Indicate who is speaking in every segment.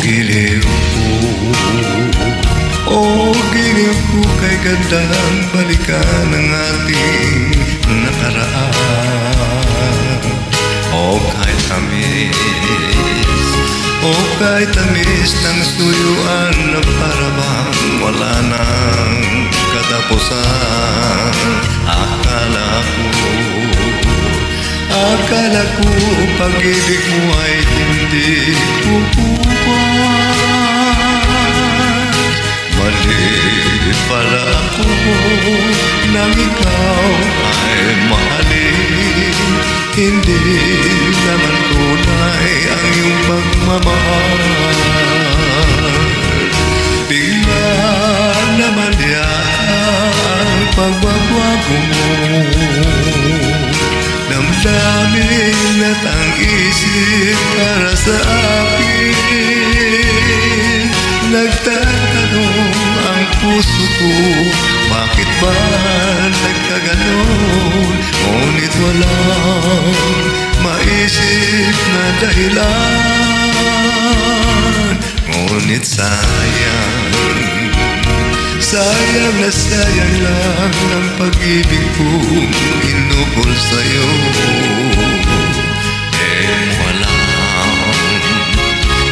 Speaker 1: giliw ko, o giliw ko kay gandang balikan ng ating nakaraan. O kahit tamis ng suyuan na para bang wala nang katapusan. Akala ko pag-ibig mo ay hindi kukupas. Mali pala ako nang ikaw ay mahalin. Hindi naman tunay ang iyong pagmamahal. Bigla naman yata ang pagbabago mo. Damdamin at ang isip para sa akin. Nagtatanong ang puso ko, bakit ba nagkaganon? Ngunit walang maisip na dahilan. Ngunit sayang na sayang lang ang pag-ibig kong inukol sa'yo.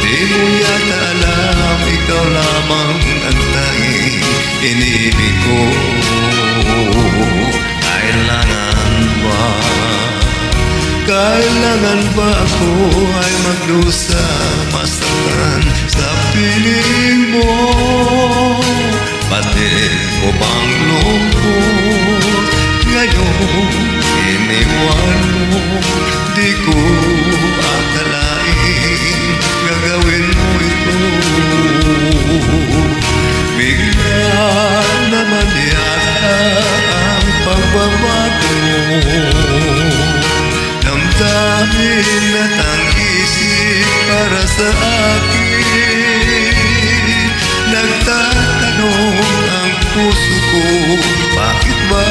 Speaker 1: Di mo yata alam, ikaw lamang ang tanging iniibig ko. Kailangan ba ako ay magdusa, masaktan sa piling mo? Batid mo bang lungkot ngayon iniwan mo? Di ko akalain gagawin mo ito. Bigla naman yata ang pagbabago mo. Damdamin at ang isip para sa akin. Nagtatanong ang puso ko, bakit ba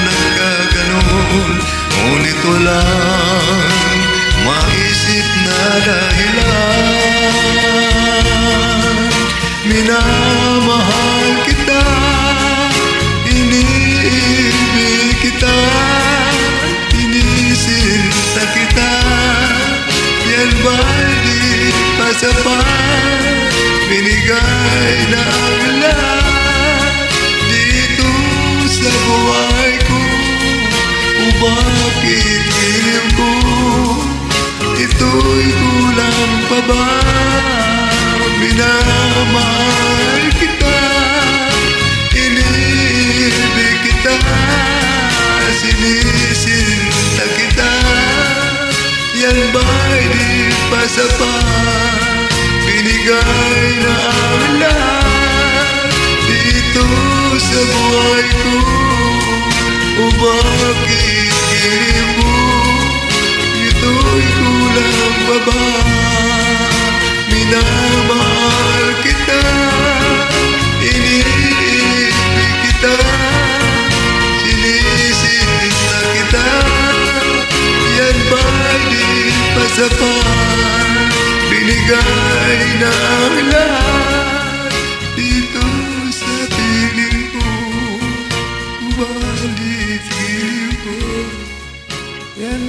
Speaker 1: nagkaganon? Ngunit walang maisip na dahilan. Minamahal kita, iniibig kita, inisinta kita. Yan ba'y di pa sapat? Binigay na ang lahat dito sa buhay ko. O bakit giliw ko? Ito'y kulang pa ba? Minamahal kita, iniibig kita, sinisinta kita. Yan ba'y di pa sapat? Binigay na ang lahat dito sa buhay ko. O bakit giliw mo? Ito'y kulang pa ba? Minamahal kita, iniibig kita, sinisinta kita. Yan ba'y di pa sapat? Binigay na ang lahat dito sa piling ko. Balik giliw ko. Yan